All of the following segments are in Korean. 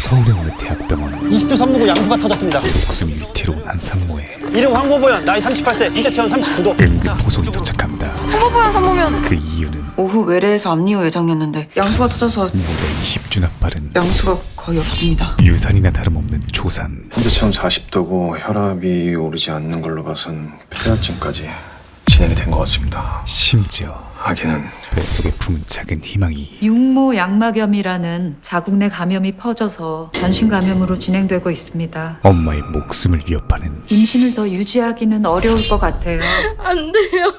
서울의 어느 대학병원. 20주 산모고 양수가 터졌습니다. 목숨이 위태로운 한 산모에 이름 황보보현, 나이 38세, 인체 체온 39도. 응급 호송이 도착합니다. 황보보현 산모면 그 이유는 오후 외래에서 압리호 예정이었는데 양수가 터져서 무려 20주나 빠른 양수가 거의 없습니다. 유산이나 다름없는 조산. 현재 체온 40도고 혈압이 오르지 않는 걸로 봐선 폐혈증까지 진행이 된 것 같습니다. 심지어 아기는 뱃속에 품은 작은 희망이 육모 양막염이라는 자국 내 감염이 퍼져서 전신 감염으로 진행되고 있습니다. 엄마의 목숨을 위협하는 임신을 더 유지하기는 어려울 것 같아요. 안 돼요.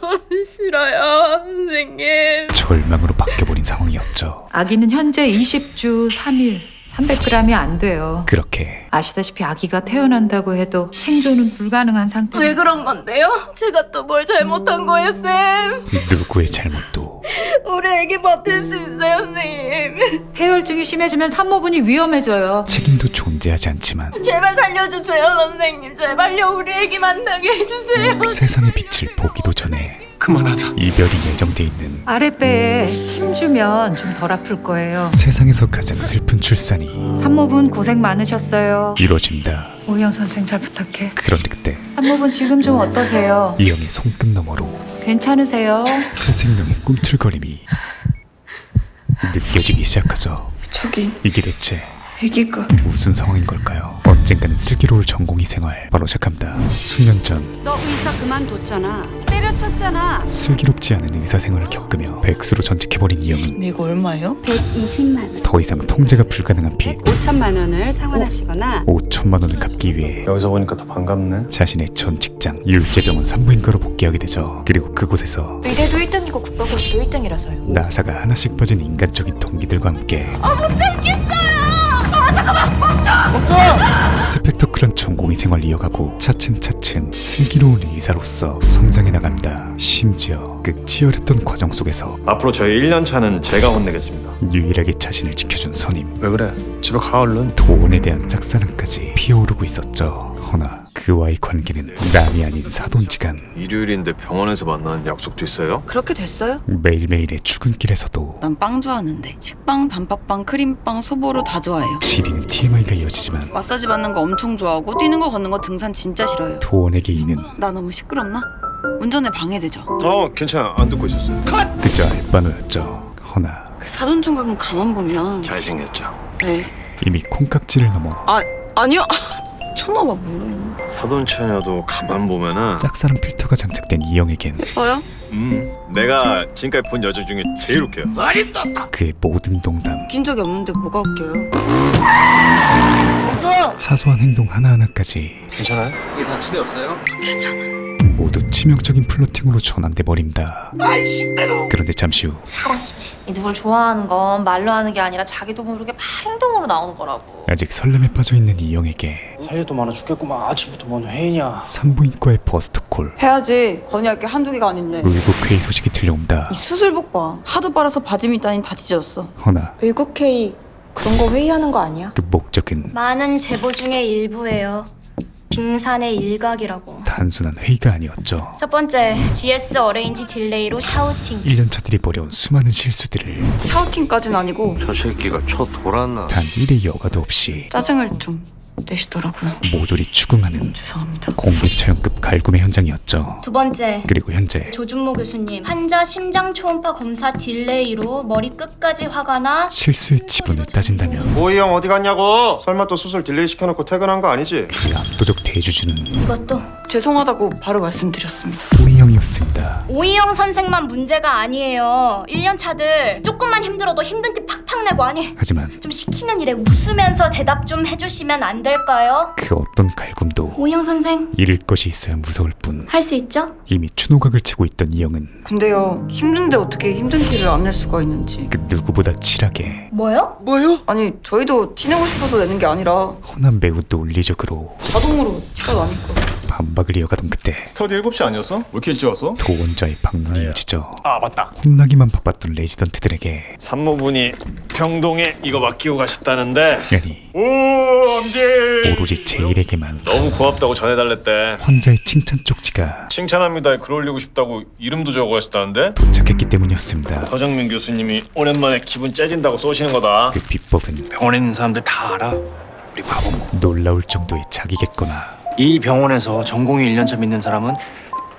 싫어요, 선생님. 절망으로 바뀌어버린 상황이었죠. 아기는 현재 20주 3일 300g이 안 돼요. 그렇게 아시다시피 아기가 태어난다고 해도 생존은 불가능한 왜 상태입니다. 그런 건데요? 제가 또 뭘 잘못한 거예요, 쌤? 누구의 잘못도 우리 애기 버틸 수 있어요, 선생님. 폐혈증이 심해지면 산모분이 위험해져요. 책임도 존재하지 않지만 제발 살려주세요, 선생님. 제발요, 우리 애기 만나게 해주세요. 세상의 빛을 보기도 전에 그만하자. 이별이 예정돼 있는 아랫배에 힘 주면 좀 덜 아플 거예요. 세상에서 가장 슬픈 출산이 산모분 고생 많으셨어요. 이루어진다. 오희영 선생 잘 부탁해. 그런데 그때 산모분 지금 좀 어떠세요? 이영의 손끝 너머로 괜찮으세요? 새 생명의 꿈틀거림이 느껴지기 시작하죠. 저기 이게 대체 아기가 무슨 상황인 걸까요? 언젠가는 슬기로울 전공의 생활 바로 시작합니다. 수년 전 너 의사 그만뒀잖아. 때려쳤잖아. 슬기롭지 않은 의사 생활을 겪으며 백수로 전직해버린 이영은 이거 얼마예요? 120만 원. 더 이상 통제가 불가능한 빚 5천만 원을 상환하시거나 5천만 원을 갚기 위해 여기서 보니까 더 반갑네. 자신의 전 직장 율제병원 산부인과로 복귀하게 되죠. 그리고 그곳에서 의대도 1등이고 국가고시도 1등이라서요. 나사가 하나씩 빠진 인간적인 동기들과 함께 스펙터클한 전공의 생활을 이어가고 차츰차츰 슬기로운 의사로서 성장해 나갑니다. 심지어 그 치열했던 과정 속에서 앞으로 저희 1년 차는 제가 혼내겠습니다. 유일하게 자신을 지켜준 선임 왜 그래? 집에 가 얼른. 도원에 대한 짝사랑까지 피어오르고 있었죠. 허나 그와의 관계는 남이 아닌 사돈지간. 일요일인데 병원에서 만나는 약속도 있어요? 그렇게 됐어요? 매일매일의 출근길에서도 난 빵 좋아하는데 식빵, 단팥빵, 크림빵, 소보로 다 좋아해요. 지리는 TMI가 이어지지만 마사지 받는 거 엄청 좋아하고 뛰는 거 걷는 거 등산 진짜 싫어요. 도원에게 이는 나 너무 시끄럽나? 운전에 방해되죠. 괜찮아. 안 듣고 있었어요. 그저 알바노였죠. 허나 그 사돈 총각은 가만 보면 잘생겼죠. 네. 이미 콩깍지를 넘어 아니요. 쳐봐봐 뭐래요. 사돈 처녀도 가만 보면은 짝사랑 필터가 장착된 이영에겐 저요? 내가 지금까지 본 여자 중에 제일 웃겨요. 그의 모든 농담, 웃긴 적이 없는데 뭐가 웃겨요? 사소한 행동 하나하나까지 괜찮아요? 모두 치명적인 플러팅으로 전환돼 버립니다. 그런데 잠시 후 사랑이지. 누굴 좋아하는 건 말로 하는 게 아니라 자기도 모르게 막 행동으로 나오는 거라고. 아직 설렘에 빠져있는 이영에게 할 일도 많아 죽겠구만. 아침부터 뭔 회의냐. 산부인과의 버스트콜, 해야지. 건의할 게 한두 개가 아닌데. 의국 회의 소식이 들려온다. 이 수술복 봐. 하도 빨아서 바지 밑단이 다 찢어졌어. 허나 외국회의 그런 거 회의하는 거 아니야? 그 목적은 많은 제보 중의 일부예요. 빙산의 일각이라고. 단순한 회의가 아니었죠. 첫 번째, GS 어레인지 딜레이로 샤우팅. 1년차들이 벌여온 수많은 실수들을 샤우팅까진 아니고 저 새끼가 쳐 돌았나? 단 1의 여과도 없이 짜증을 좀 내시더라고요. 모조리 추궁하는 죄송합니다. 공개 촬영급 갈굼의 현장이었죠. 두 번째, 그리고 현재 조준모 교수님. 환자 심장 초음파 검사 딜레이로 머리 끝까지 화가 나 실수의 지분을 따진다면 오이 형 어디 갔냐고? 설마 또 수술 딜레이 시켜놓고 퇴근한 거 아니지? 그 압도적 대주주는 이것도 죄송하다고 바로 말씀드렸습니다. 오이영이었습니다. 오이영 선생만 문제가 아니에요. 1년 차들 조금만 힘들어도 힘든 티 팍팍 내고 아니 하지만 좀 시키는 일에 웃으면서 대답 좀 해주시면 안 될까요? 그 어떤 갈굼도 오이영 선생 잃을 것이 있어야 무서울 뿐 할 수 있죠? 이미 추노각을 채고 있던 이영은 근데요, 힘든데 어떻게 힘든 티를 안 낼 수가 있는지. 그 누구보다 칠하게 뭐요? 뭐요? 아니, 저희도 티 내고 싶어서 내는 게 아니라 허난 매우 논리적으로 자동으로 티가 나니까. 반박을 이어가던 그때 스터디 7시 아니었어? 왜 이렇게 일찍 왔어? 도원자의 방문이 이어지죠. 아 맞다. 혼나기만 바빴던 레지던트들에게 산모분이 병동에 이거 맡기고 가셨다는데. 연이 오 엄지. 오로지 제일에게만 너무 고맙다고 전해달랬대. 환자의 칭찬 쪽지가 칭찬합니다에 글 올리고 싶다고 이름도 적어가셨다는데. 도착했기 때문이었습니다. 서정민 교수님이 오랜만에 기분 째진다고 쏘시는 거다. 그 비법은 병원에 있는 사람들 다 알아. 우리 바보. 놀라울 정도의 자기겠거나 이 병원에서 전공의 1년차 믿는 사람은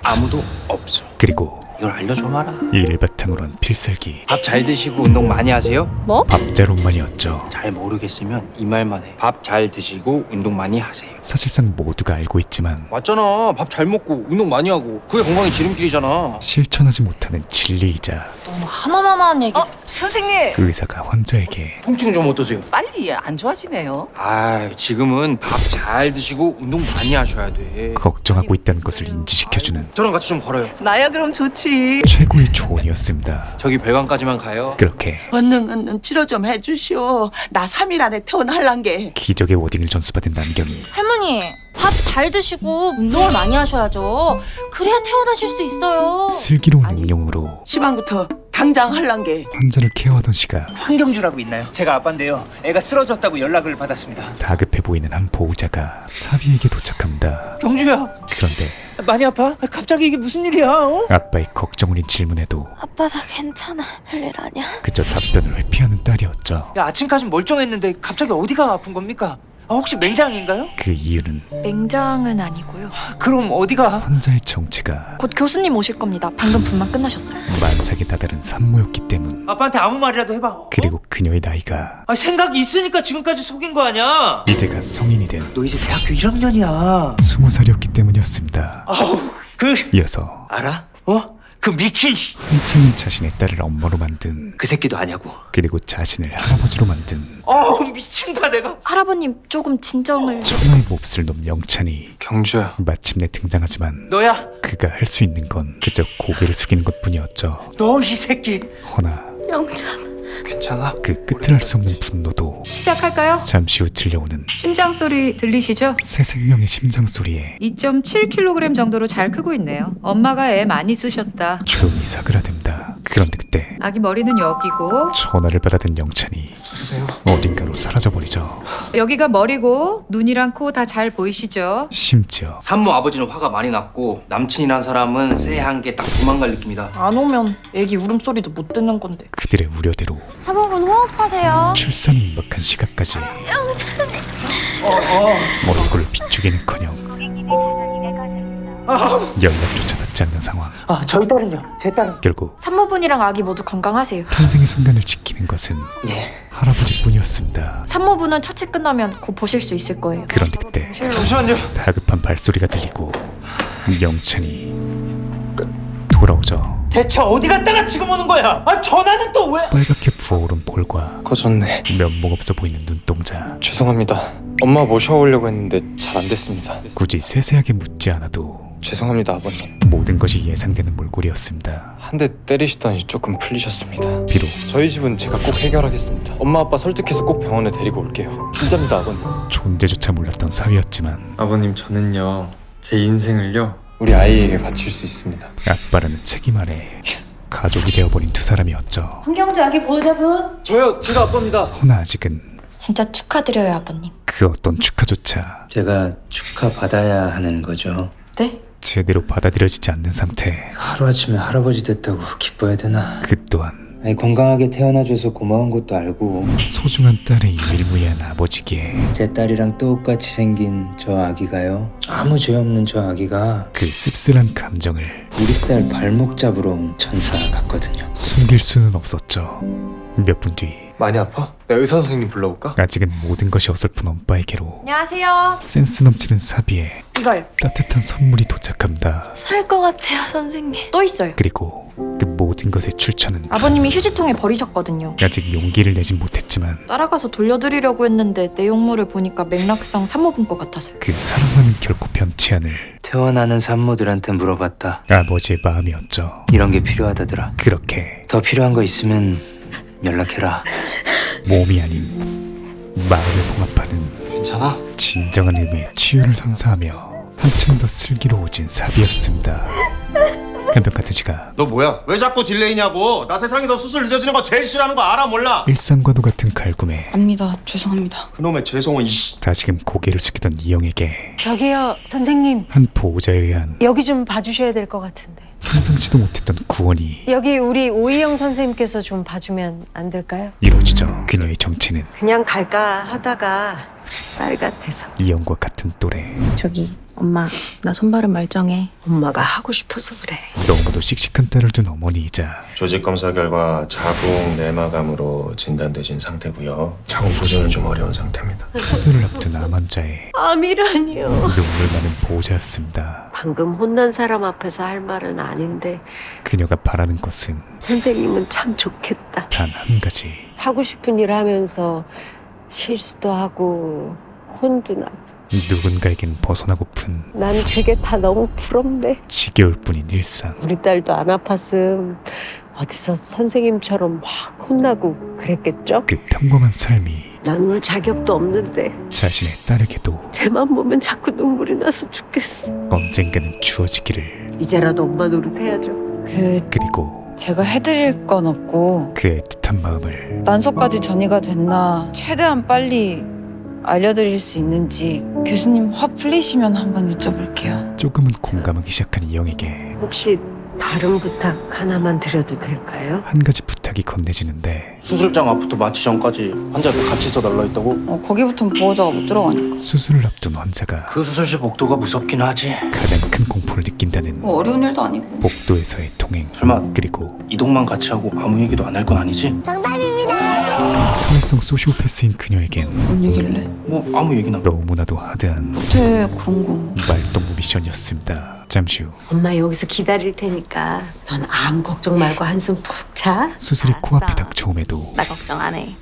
아무도 없어. 그리고 이걸 알려줘 마라. 이를 바탕으로 한 필살기 밥 잘 드시고 운동 많이 하세요? 밥자론만이었죠. 잘 모르겠으면 이 말만 해. 밥 잘 드시고 운동 많이 하세요. 사실상 모두가 알고 있지만 맞잖아. 밥 잘 먹고 운동 많이 하고 그게 건강의 지름길이잖아. 실천하지 못하는 진리이자 너무 하나만 하는 얘기. 선생님 의사가 환자에게 통증 좀 어떠세요? 빨리 안 좋아지네요. 아 지금은 밥 잘 드시고 운동 많이 하셔야 돼. 걱정하고 있다는 것을 인지시켜주는 저랑 같이 좀 걸어요. 나야 그럼 좋지. 최고의 조언이었습니다. 저기 배관까지만 가요. 그렇게 얼른 치료 좀 해주시오. 나 3일 안에 퇴원할란 게. 기적의 워딩을 전수받은 남경이 할머니 밥 잘 드시고 운동을 많이 하셔야죠. 그래야 퇴원하실 수 있어요. 슬기로운 응용으로 시방부터 당장 할란 게. 환자를 케어하던 시각 황경주라고 있나요? 제가 아빠인데요. 애가 쓰러졌다고 연락을 받았습니다. 다급해 보이는 한 보호자가 사비에게 도착합니다. 경주야, 그런데 많이 아파? 갑자기 이게 무슨 일이야? 어? 아빠의 걱정 어린 질문에도 아빠 나 괜찮아. 별일 아니야. 그저 답변을 회피하는 딸이었죠. 야, 아침까진 멀쩡했는데 갑자기 어디가 아픈 겁니까? 아, 혹시 맹장인가요? 그 이유는 맹장은 아니고요. 그럼 어디가? 환자의 정체가 곧 교수님 오실 겁니다. 방금 분만 끝나셨어요. 만삭에 다다른 산모였기 때문. 아빠한테 아무 말이라도 해봐. 그리고 그녀의 나이가 아, 생각이 있으니까 지금까지 속인 거 아니야? 이제가 성인이 된 너 이제 대학교 1학년이야. 20살이었기 때문이었습니다. 아우, 이어서 알아? 어? 그 미친 한창인 자신의 딸을 엄마로 만든, 그 새끼도 아냐고. 그리고 자신을 할아버지로 만든 미친다 내가. 할아버님 조금 진정을. 천하의 몹쓸 놈 영찬이 경주야. 마침내 등장하지만 너야? 그가 할 수 있는 건 그저 고개를 숙이는 것뿐이었죠. 너 이 새끼. 허나 영찬. 괜찮아? 그 끝을 알 수 없는 분노도 시작할까요? 잠시 후 들려오는 심장 소리 들리시죠? 새 생명의 심장 소리에 2.7kg 정도로 잘 크고 있네요. 엄마가 애 많이 쓰셨다. 조용히 사그라든다. 그런데 그때 아기 머리는 여기고 전화를 받아든 영찬이 어딘가로 사라져버리죠. 여기가 머리고 눈이랑 코 다 잘 보이시죠? 심지어 산모 아버지는 화가 많이 났고 남친이란 사람은 쎄한 게 딱 도망갈 느낌이다. 안 오면 애기 울음소리도 못 듣는 건데. 그들의 우려대로 사모분 호흡하세요. 출산이 임박한 시각까지 얼굴을 비추기는커녕 연락조차 닿지 않는 상황. 저희 딸은요? 제 딸은? 결국 산모분이랑 아기 모두 건강하세요. 탄생의 순간을 지키는 것은 예. 할아버지뿐이었습니다. 산모분은 처치 끝나면 곧 보실 수 있을 거예요. 그런데 그때 잠시만요. 다급한 발소리가 들리고 영찬이 돌아오죠. 대체 어디 갔다가 지금 오는 거야? 전화는 또 왜? 빨갛게 부어오른 볼과 꺼졌네. 면목 없어 보이는 눈동자. 죄송합니다. 엄마 모셔오려고 했는데 잘 안 됐습니다. 굳이 세세하게 묻지 않아도 죄송합니다 아버님. 모든 것이 예상되는 몰골이었습니다. 한 대 때리시더니 조금 풀리셨습니다. 비록 저희 집은 제가 꼭 해결하겠습니다. 엄마 아빠 설득해서 꼭 병원에 데리고 올게요. 진짜입니다 아버님. 존재조차 몰랐던 사위였지만 아버님 저는요 제 인생을요 우리 아이에게 바칠 수 있습니다. 아빠라는 책임 아래 가족이 되어버린 두 사람이었죠. 황경주 아기 보호자분. 저요 제가 아빠입니다. 허나 아직은 진짜 축하드려요 아버님. 그 어떤 축하조차 제가 축하받아야 하는 거죠. 네? 제대로 받아들여지지 않는 상태. 하루아침에 할아버지 됐다고 기뻐해야 되나? 그 또한 건강하게 태어나줘서 고마운 것도 알고 소중한 딸의 유일무이한 아버지기에 제 딸이랑 똑같이 생긴 저 아기가요, 아무 죄 없는 저 아기가 그 씁쓸한 감정을 우리 딸 발목 잡으러 온 천사 같거든요. 숨길 수는 없었죠. 몇 분 뒤 많이 아파? 내가 의사 선생님 불러올까? 아직은 모든 것이 어설픈 엄빠에게로 안녕하세요. 센스 넘치는 사비에 이거요. 따뜻한 선물이 도착합니다. 살 것 같아요 선생님. 또 있어요. 그리고 그 모든 것의 출처는 아버님이 휴지통에 버리셨거든요. 아직 용기를 내진 못했지만 따라가서 돌려드리려고 했는데 내용물을 보니까 맥락상 산모분 것 같아서요. 그 사랑하는 결코 변치 않을 태어나는 산모들한테 물어봤다. 아버지의 마음이었죠. 이런 게 필요하다더라. 그렇게 더 필요한 거 있으면 연락해라. 몸이 아닌 마음을 봉합하는 괜찮아? 진정한 의미의 치유를 선사하며 한층 더 슬기로워진 사비였습니다. 한편 카트지가 너 뭐야? 왜 자꾸 딜레이냐고? 나 세상에서 수술 늦어지는 거 제일 싫어하는 거 알아 몰라? 일상과도 같은 갈굼에 압니다. 죄송합니다. 그놈의 죄송은 이씨. 다시금 고개를 숙이던 이영에게 저기요 선생님 한 보호자에 의한 여기 좀 봐주셔야 될 것 같은데 상상치도 못했던 구원이 여기 우리 오희영 선생님께서 좀 봐주면 안 될까요? 이루어지죠. 그녀의 정체는 그냥 갈까 하다가 딸 같아서 이영과 같은 또래. 저기 엄마 나 손발은 말정해. 엄마가 하고 싶어서 그래. 너무도 씩씩한 딸을 둔 어머니이자 조직 검사 결과 자궁 내막암으로 진단되신 상태고요. 자궁 보존은 좀 어려운 상태입니다. 수술을 앞둔 암 환자의 암이라니요. 눈물 많은 보호자였습니다. 방금 혼난 사람 앞에서 할 말은 아닌데 그녀가 바라는 것은 선생님은 참 좋겠다. 단 한 가지. 하고 싶은 일 하면서 실수도 하고 혼도 나고 누군가에겐 벗어나고픈 난 그게 다 너무 부럽네. 지겨울 뿐인 일상. 우리 딸도 안 아팠음 어디서 선생님처럼 막 혼나고 그랬겠죠? 그 평범한 삶이 나눌 자격도 없는데 자신의 딸에게도 쟤만 보면 자꾸 눈물이 나서 죽겠어. 언젠가는 주어지기를. 이제라도 엄마 노릇해야죠. 그리고 제가 해드릴 건 없고 그 애틋한 마음을 난소까지 전이가 됐나 최대한 빨리 알려드릴 수 있는지 교수님 화 풀리시면 한번 여쭤볼게요. 조금은 공감하기 시작한 이영에게 혹시 다른 부탁 하나만 드려도 될까요? 한 가지 부탁이 건네지는데 수술장 앞부터 마취 전까지 환자들 같이 써달라 했다고? 거기부터는 보호자가 못 들어가니까. 수술을 앞둔 환자가 그 수술실 복도가 무섭긴 하지. 가장 큰 공포를 느낀다는 어려운 일도 아니고. 복도에서의 동행. 설마 그리고 이동만 같이 하고 아무 얘기도 안 할 건 아니지? 사회성 소시오패스인 그녀에겐 뭔 얘길래? 뭐 아무 얘기나. 너무나도 하드한 못해 그런 거. 말동무 미션이었습니다. 잠시 후 엄마 여기서 기다릴 테니까 넌 아무 걱정 말고 한숨 푹 자. 수술이 코앞에 닥쳐옴에도 나 걱정 안 해.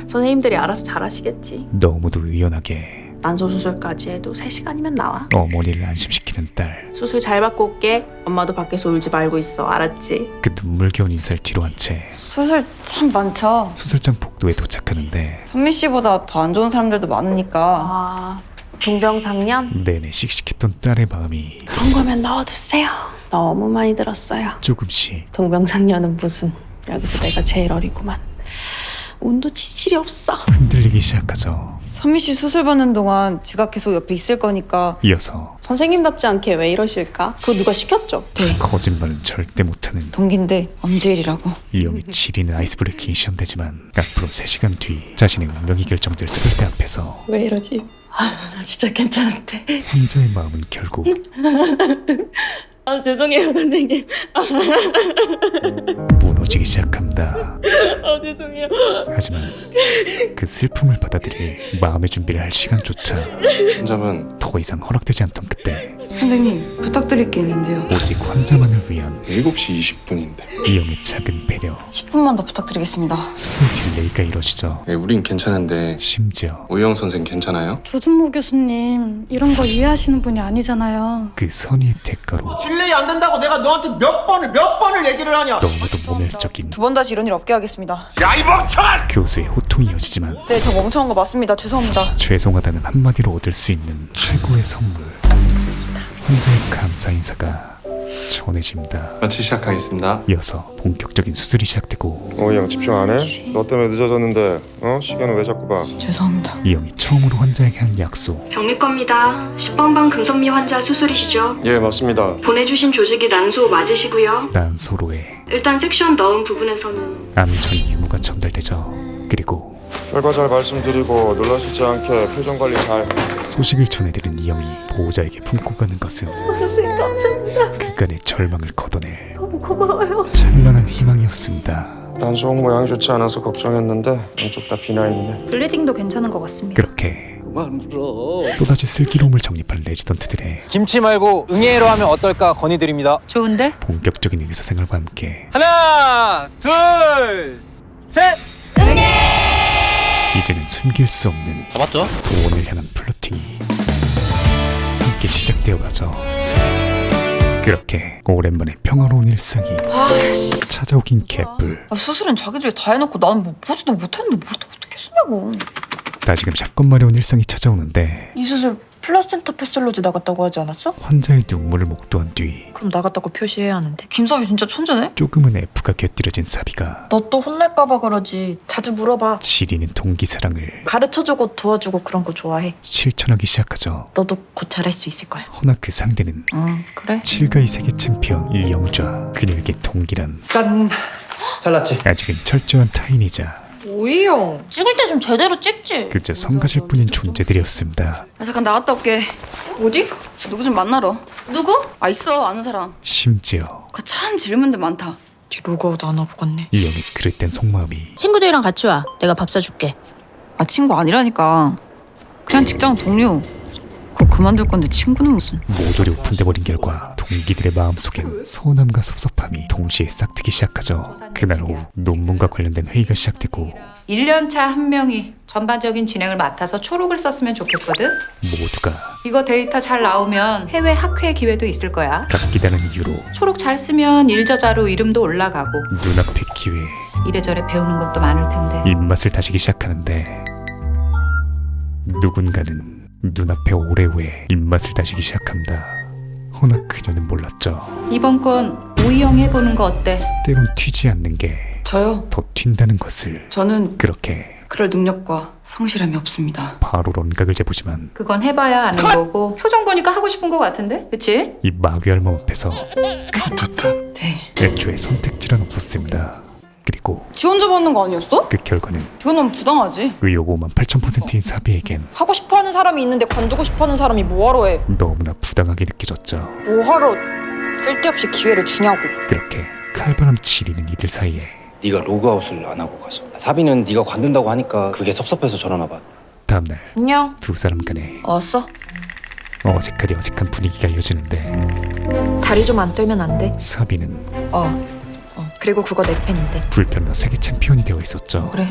선생님들이 알아서 잘하시겠지. 너무도 의연하게 난소 수술까지 해도 3시간이면 나와. 어머니를 안심시키는 딸. 수술 잘 받고 올게. 엄마도 밖에서 울지 말고 있어. 알았지? 그 눈물겨운 인사를 뒤로 한 채 수술 참 많죠. 수술장 복도에 도착하는데 선미 씨보다 더 안 좋은 사람들도 많으니까. 동병상련? 내내 씩씩했던 딸의 마음이 그런 거면 넣어두세요. 너무 많이 들었어요. 조금씩 동병상련은 무슨. 여기서 내가 제일 어리구만. 운도 치질이 없어. 흔들리기 시작하죠. 선미 씨 수술 받는 동안 제가 계속 옆에 있을 거니까. 이어서 선생님답지 않게 왜 이러실까? 그거 누가 시켰죠? 거짓말은 절대 못하는 동기인데 언제 일이라고. 이영이 지리는 아이스 브레이킹 시험되지만 앞으로 3시간 뒤 자신의 운명이 결정될 수술대 앞에서 왜 이러지? 나 진짜 괜찮은데. 환자의 마음은 결국 죄송해요 선생님. 무너지기 시작합니다. 죄송해요. 하지만 그 슬픔을 받아들일 마음의 준비를 할 시간조차 환자분 더 이상 허락되지 않던 그때 선생님 부탁드릴 게 있는데요. 오직 환자만을 위한 7시 20분인데. 이영의 작은 배려. 10분만 더 부탁드리겠습니다. 수술 딜레이가 이뤄지죠. 우린 괜찮은데 심지어 오희영 선생 괜찮아요? 조준모 교수님 이런 거 이해하시는 분이 아니잖아요. 그 선의의 대가로 딜레이 안 된다고 내가 너한테 몇 번을 얘기를 하냐? 너무도 모멸적인 두 번 다시 이런 일 없게 하겠습니다. 야 이 멍청아! 교수의 호통이 이어지지만 네, 저 멍청한 거 맞습니다. 죄송합니다. 죄송하다는 한마디로 얻을 수 있는 최고의 선물. 환자의 감사 인사가 전해집니다. 마취 시작하겠습니다. 이어서 본격적인 수술이 시작되고 오희영 집중 안 해? 너 때문에 늦어졌는데 시계는 왜 자꾸 봐? 죄송합니다. 이영이 처음으로 환자에게 한 약속. 병리과입니다. 10번 방 금손미 환자 수술이시죠? 예 맞습니다. 보내주신 조직이 난소 맞으시고요. 난소로에 일단 섹션 넣은 부분에서는 암전 유무가 전달되죠. 그리고 결과 잘 말씀드리고 놀라시지 않게 표정 관리 잘. 소식을 전해드린 이영이 보호자에게 품고 가는 것은 선생님 감사합니다. 그간의 절망을 걷어낼 너무 고마워요. 찬란한 희망이었습니다. 난소홍 모양이 좋지 않아서 걱정했는데 양쪽 다 비나인이네. 블리딩도 괜찮은 것 같습니다. 그렇게 또다시 슬기로움을 정립한 레지던트들의 김치 말고 응애로 하면 어떨까 건의드립니다. 좋은데? 본격적인 의사생활과 함께 하나, 둘, 셋. 이제는 숨길 수 없는 다 맞죠? 도원을 향한 플로팅이 함께 시작되어 가죠. 그렇게 오랜만에 평화로운 일상이 찾아오긴 개뿔. 수술은 자기들이 다 해놓고 나는 뭐 보지도 못했는데 뭘 어떻게 쓰냐고. 다시금 사건 마려운 일상이 찾아오는데 이 수술 플라센타 패솔로지 나갔다고 하지 않았어? 환자의 눈물을 목도한 뒤 그럼 나갔다고 표시해야 하는데. 김사비 진짜 천재네? 조금은 F가 곁들여진 사비가 너 또 혼날까봐 그러지. 자주 물어봐. 지리는 동기 사랑을 가르쳐주고 도와주고 그런 거 좋아해. 실천하기 시작하죠. 너도 곧 잘할 수 있을 거야. 허나 그 상대는 그래? 7가의 세계 챔피언 이영좌. 그녀에게 동기란 짠. 잘났지? 아직은 철저한 타인이자 오이 형. 찍을 때 좀 제대로 찍지. 그저 성가실 뿐인 존재들이었습니다. 나 잠깐 나갔다 올게. 어디? 누구 좀 만나러. 누구? 아 있어 아는 사람. 심지어 그 참 질문들 많다. 네 로그아웃 안 하고 갔네. 이영의 그릇된 속마음이 친구들이랑 같이 와. 내가 밥 사줄게. 아 친구 아니라니까. 그냥 직장 동료. 그거 그만둘 건데 친구는 무슨. 모조리 오픈돼버린 결과 동기들의 마음속엔 서운함과 섭섭함이 동시에 싹트기 시작하죠. 그날 오후 논문과 관련된 회의가 시작되고 1년차 한 명이 전반적인 진행을 맡아서 초록을 썼으면 좋겠거든. 모두가 이거 데이터 잘 나오면 해외 학회 기회도 있을 거야. 깎이다는 이유로 초록 잘 쓰면 일저자로 이름도 올라가고 눈앞의 기회에 이래저래 배우는 것도 많을 텐데. 입맛을 다시기 시작하는데 누군가는 눈앞에 오래오래 입맛을 다시기 시작합니다. 허나 그녀는 몰랐죠. 이번 건 오이영 해보는 거 어때? 때론 튀지 않는 게 저요. 더 튄다는 것을 저는 그렇게 그럴 능력과 성실함이 없습니다. 바로 런각을 재보지만 그건 해봐야 아는 거고 표정 보니까 하고 싶은 거 같은데? 그치? 이 마귀 할멈 앞에서 네. 애초에 선택지란 없었습니다. 그리고 지원자 받는 거 아니었어? 그 결과는 이거는 부당하지. 의욕 58,000%인 사비에겐 하고 싶어하는 사람이 있는데 관두고 싶어하는 사람이 뭐하러 해? 너무나 부당하게 느껴졌죠. 뭐하러 쓸데없이 기회를 주냐고. 그렇게 칼바람 지리는 이들 사이에 네가 로그아웃을 안 하고 가서 사비는 네가 관둔다고 하니까 그게 섭섭해서 전화나 받. 다음날 안녕. 두 사람 간에 왔어? 어색하디 어색한 분위기가 이어지는데 다리 좀 안 떨면 안 돼? 사비는 그리고 그거 내 펜인데. 불편로 세계 챔피언이 되어 있었죠. 그래.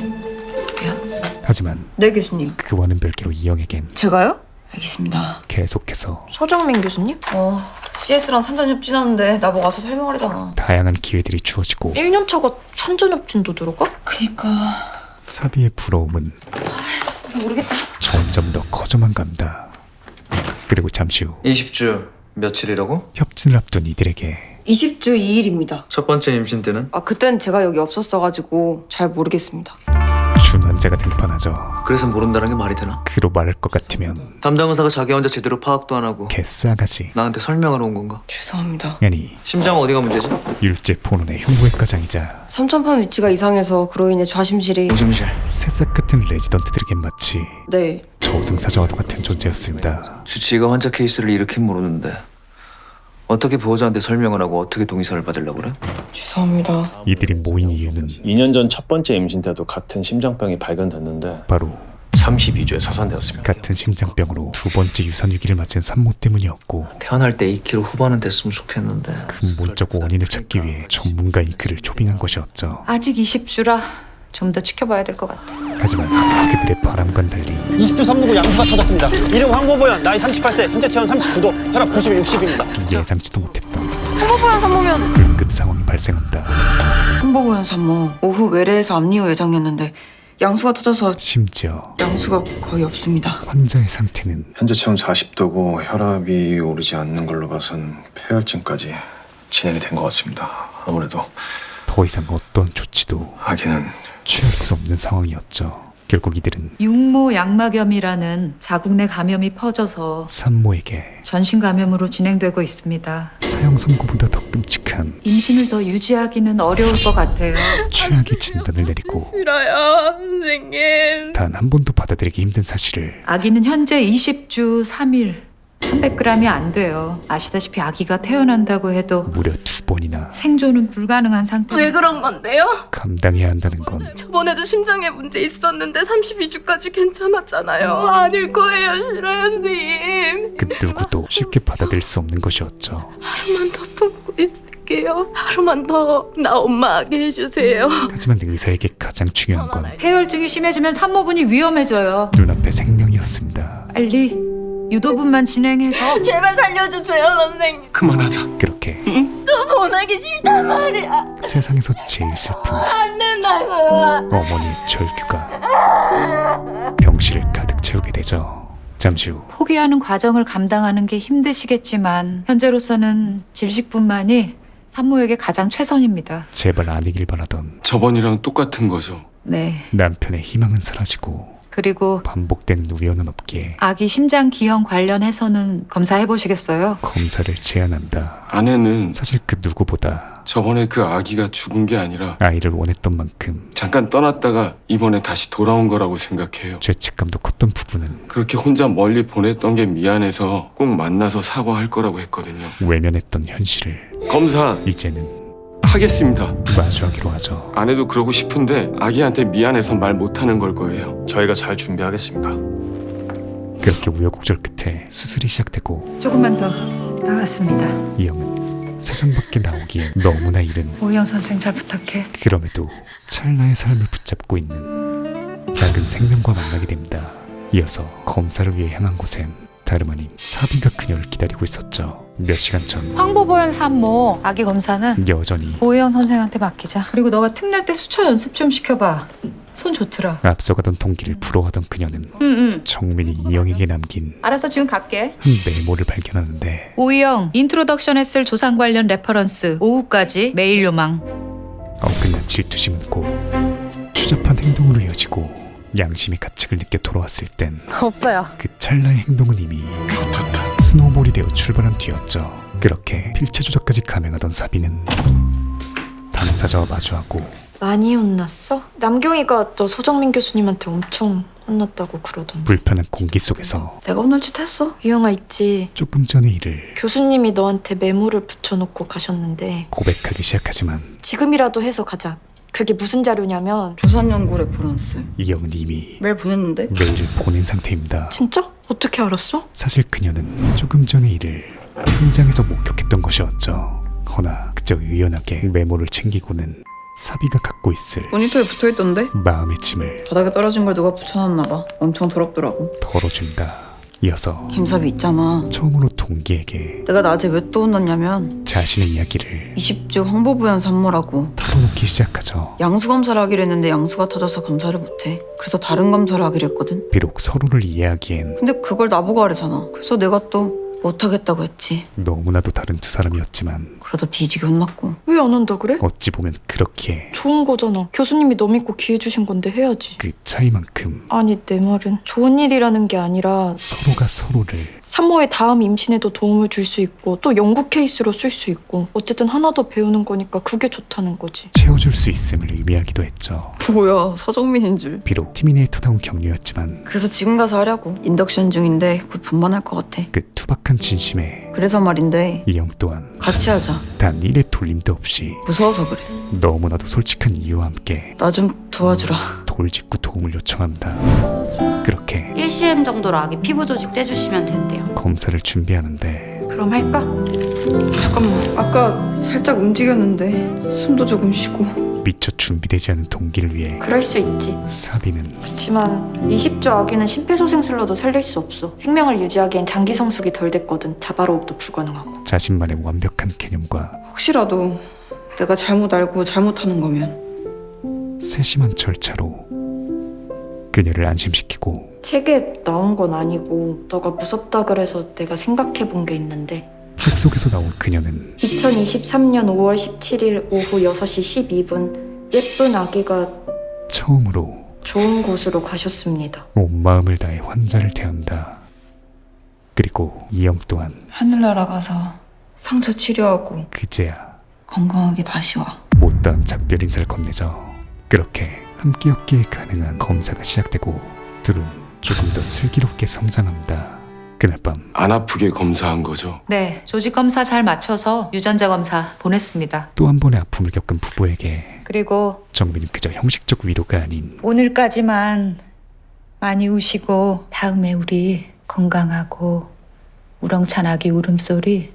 하지만 네 교수님. 그와는 별개로 이영에겐 제가요? 알겠습니다. 계속해서 서정민 교수님? CS랑 산전협진하는데 나보고 와서 설명하려잖아. 다양한 기회들이 주어지고 1년 차가 산전협진도 들어가? 그니까 사비의 부러움은 모르겠다. 점점 더 커져만 갑니다. 그리고 잠시 후 20주 며칠이라고? 협진을 앞둔 이들에게 20주 2일입니다. 첫 번째 임신 때는? 그땐 제가 여기 없었어가지고 잘 모르겠습니다. 준환자가 등판하죠. 그래서 모른다는 게 말이 되나? 그로 말할 것 같으면 담당 의사가 자기 혼자 제대로 파악도 안 하고 개싸가지. 나한테 설명하러 온 건가? 죄송합니다. 아니 심장은 어디가 문제지? 일제 포논의 흉부외과장이자 삼천판 위치가 이상해서 그로 인해 좌심실이 무심실. 새싹 같은 레지던트들에겐 마치 네. 저승사자와도 같은 존재였습니다. 주치의가 환자 케이스를 이렇게 모르는데 어떻게 보호자한테 설명을 하고 어떻게 동의서를 받으려고 그래? 죄송합니다. 이들이 모인 이유는 2년 전 첫 번째 임신 때도 같은 심장병이 발견됐는데 바로 32주에 사산되었습니다. 같은 심장병으로 두 번째 유산 위기를 맞은 산모 때문이었고 태어날 때 2kg 후반은 됐으면 좋겠는데 근본적 원인을 찾기 위해 전문가인 그를 초빙한 것이었죠. 아직 20주라 좀 더 지켜봐야 될 것 같아. 하지만 그들의 바람과는 달리 20주 산모구 양수가 터졌습니다. 이름 황보보현, 나이 38세, 현재 체온 39도, 혈압 90에 60입니다. 예상치도 못했던 홍보보현 산모면 응급 상황이 발생합니다. 홍보보현 산모 오후 외래에서 압리후 예정이었는데 양수가 터져서 심지어 양수가 거의 없습니다. 환자의 상태는 현재 체온 40도고 혈압이 오르지 않는 걸로 봐선 폐혈증까지 진행이 된 것 같습니다. 아무래도 더 이상 어떤 조치도 하기는 취할 수 없는 상황이었죠. 결국 이들은 육모 양막염이라는 자국 내 감염이 퍼져서 산모에게 전신 감염으로 진행되고 있습니다. 사형 선고보다 더 끔찍한 임신을 더 유지하기는 어려울 것 같아요. 최악의 진단을 내리고 싫어요, 선생님. 단 한 번도 받아들이기 힘든 사실을 아기는 현재 20주 3일 300g이 안 돼요. 아시다시피 아기가 태어난다고 해도 무려 2번이나 생존은 불가능한 상태. 왜 그런 건데요? 감당해야 한다는 건 저번에도 심장에 문제 있었는데 32주까지 괜찮았잖아요. 아닐 거예요, 싫어요, 선생님. 그 누구도 쉽게 받아들일 수 없는 것이었죠. 하루만 더 품고 있을게요. 하루만 더 나 엄마 하게 해주세요. 하지만 의사에게 가장 중요한 건 폐혈증이 심해지면 산모분이 위험해져요. 눈앞의 생명이었습니다. 빨리 유도분만 진행해서 제발 살려주세요, 선생님. 그만하자. 그렇게 또 보내기 싫단 말이야. 세상에서 제일 슬픈 안 된다고. 어머니의 절규가 병실을 가득 채우게 되죠. 잠시 후 포기하는 과정을 감당하는 게 힘드시겠지만 현재로서는 질식뿐만이 산모에게 가장 최선입니다. 제발 아니길 바라던 저번이랑 똑같은 거죠. 네. 남편의 희망은 사라지고 그리고 반복되는 우연은 없기에 아기 심장 기형 관련해서는 검사해 보시겠어요? 검사를 제안한다. 아내는 사실 그 누구보다 저번에 그 아기가 죽은 게 아니라 아이를 원했던 만큼 잠깐 떠났다가 이번에 다시 돌아온 거라고 생각해요. 죄책감도 컸던 부부는 그렇게 혼자 멀리 보냈던 게 미안해서 꼭 만나서 사과할 거라고 했거든요. 외면했던 현실을 검사 이제는 하겠습니다. 마주하기로 하죠. 아내도 그러고 싶은데 아기한테 미안해서 말 못하는 걸 거예요. 저희가 잘 준비하겠습니다. 그렇게 우여곡절 끝에 수술이 시작되고 조금만 더 나왔습니다. 이영은 세상 밖에 나오기엔 너무나 이른 오희영 선생 잘 부탁해. 그럼에도 찰나의 삶을 붙잡고 있는 작은 생명과 만나게 됩니다. 이어서 검사를 위해 향한 곳엔 다름 아닌 사비가 그녀를 기다리고 있었죠. 몇 시간 전 황보보현 산모 아기 검사는 여전히 오희영 선생한테 맡기자. 그리고 너가 틈날 때 수초 연습 좀 시켜봐. 손 좋더라. 앞서가던 동기를 부러워하던 그녀는 정민이 이영에게 남긴 알았어, 지금 갈게. 한 메모를 발견하는데 오희영 인트로덕션에 쓸 조상 관련 레퍼런스 오후까지 메일 요망. 엉끈한 질투심은 곧 추잡한 행동으로 이어지고 양심의 가책을 느껴 돌아왔을 땐 오빠야. 그 찰나의 행동은 이미 스노우볼이 되어 출발한 뒤였죠. 그렇게 필체 조작까지 감행하던 사비는 당사자와 마주하고 많이 혼났어? 남경이가 너 소정민 교수님한테 엄청 혼났다고 그러던데. 불편한 공기 속에서 내가 혼날 짓 했어. 유영아 있지. 조금 전의 일을 교수님이 너한테 메모를 붙여놓고 가셨는데 고백하기 시작하지만 지금이라도 해서 가자. 그게 무슨 자료냐면 조선연구 레퍼런스. 이영은 이미 메일 보냈는데? 메일을 보낸 상태입니다. 진짜? 어떻게 알았어? 사실 그녀는 조금 전의 일을 현장에서 목격했던 것이었죠. 허나 그저 의연하게 메모를 챙기고는 사비가 갖고 있을 모니터에 붙어있던데? 마음의 짐을 바닥에 떨어진 걸 누가 붙여놨나 봐. 엄청 더럽더라고. 덜어준다. 이어서 김사비 있잖아. 처음으로 동기에게 내가 낮에 왜 또 혼났냐면 자신의 이야기를 20주 황보부연 산모라고. 털어놓기 시작하죠. 양수 검사를 하기로 했는데 양수가 터져서 검사를 못해. 그래서 다른 검사를 하기로 했거든. 비록 서로를 이해하기엔 근데 그걸 나보고 하래잖아. 그래서 내가 또 못하겠다고 했지. 너무나도 다른 두 사람이었지만 그러다 뒤지게 혼났고. 왜 안 한다 그래? 어찌 보면 그렇게 좋은 거잖아. 교수님이 너 믿고 기회 주신 건데 해야지. 그 차이만큼 아니 내 말은 좋은 일이라는 게 아니라 서로가 서로를 산모의 다음 임신에도 도움을 줄 수 있고 또 연구 케이스로 쓸 수 있고 어쨌든 하나 더 배우는 거니까 그게 좋다는 거지. 채워줄 수 있음을 의미하기도 했죠. 뭐야, 서정민인 줄. 비록 티미네이터다운 격려였지만 그래서 지금 가서 하려고. 인덕션 중인데 곧 분만할 것 같아. 그 투박한 진심에 그래서 말인데 이영 또한 같이 하자. 단 일의 돌림도 없이 무서워서 그래. 너무나도 솔직한 이유와 함께 나 좀 도와주라. 돌직구 도움을 요청합니다. 그렇게 1cm 정도로 아기 피부 조직 떼주시면 된대요. 검사를 준비하는데 그럼 할까? 잠깐만. 아까 살짝 움직였는데 숨도 조금 쉬고. 미처 준비되지 않은 동기를 위해 그럴 수 있지. 사비는 그렇지만 20주 아기는 심폐소생술로도 살릴 수 없어. 생명을 유지하기엔 장기 성숙이 덜 됐거든. 자바로업도 불가능하고. 자신만의 완벽한 개념과 혹시라도 내가 잘못 알고 잘못하는 거면 세심한 절차로 그녀를 안심시키고 책에 나온 건 아니고 너가 무섭다 그래서 내가 생각해 본 게 있는데 책 속에서 나온 그녀는 2023년 5월 17일 오후 6시 12분 예쁜 아기가 처음으로 좋은 곳으로 가셨습니다. 온 마음을 다해 환자를 대한다. 그리고 이영 또한 하늘나라 가서 상처 치료하고 그제야 건강하게 다시 와. 못다한 작별 인사를 건네죠. 그렇게 함께였기에 가능한 검사가 시작되고 둘은 조금 더 슬기롭게 성장합니다. 그날 밤 안 아프게 검사한 거죠. 네, 조직 검사 잘 맞춰서 유전자 검사 보냈습니다. 또 한 번의 아픔을 겪은 부부에게 그리고 정민은 그저 형식적 위로가 아닌 오늘까지만 많이 우시고 다음에 우리 건강하고 우렁찬 아기 울음소리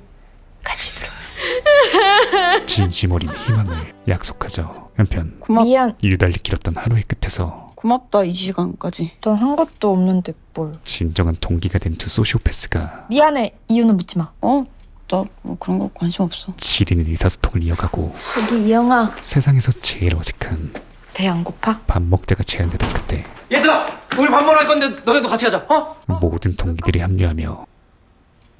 같이 들어요. 진심 어린 희망을 약속하죠. 한편 미안. 유달리 길었던 하루의 끝에서 고맙다. 이 시간까지. 넌 한 것도 없는데 뭘. 진정한 동기가 된 두 소시오패스가 미안해. 이유는 묻지 마. 나 뭐 그런 거 관심 없어. 지리는 의사소통을 이어가고 저기 이영아. 세상에서 제일 어색한 배 안 고파? 밥 먹자가 제안되던 그때 얘들아! 우리 밥 먹으러 갈 건데 너네도 같이 가자. 어? 모든 동기들이 합류하며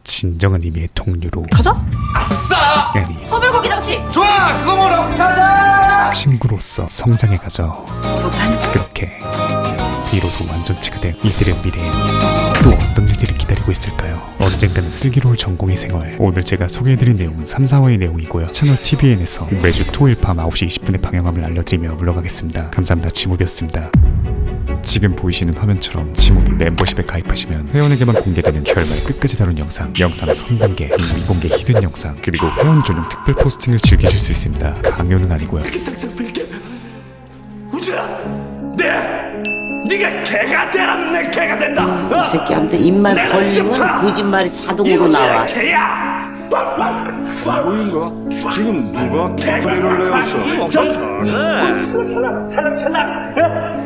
진정한 의미의 동료로 가자. 아싸! 아니 소불고기 정식. 좋아, 그거 먹으러 가자. 친구로서 성장해가죠. 그렇게 비로소 완전체가 된 이들의 미래엔 또 어떤 일들이 기다리고 있을까요? 언젠가는 슬기로울 전공의 생활. 오늘 제가 소개해드린 내용은 3, 4화의 내용이고요. 채널 TVN에서 매주 토요일 밤 9시 20분에 방영함을 알려드리며 물러가겠습니다. 감사합니다. 지무비였습니다. 지금 보이시는 화면처럼 지무비 멤버십에 가입하시면 회원에게만 공개되는 결말 끝까지 다룬 영상, 영상 선공개, 미공개 히든 영상, 그리고 회원 전용 특별 포스팅을 즐기실 수 있습니다. 강요는 아니고요. 네가 개가 되라면 내 개가 된다. 이 새끼한테 입만 벌리면 거짓말이 자동으로 나와. 개야. 뭐인가? 지금 누가 개를 내었어? 살랑.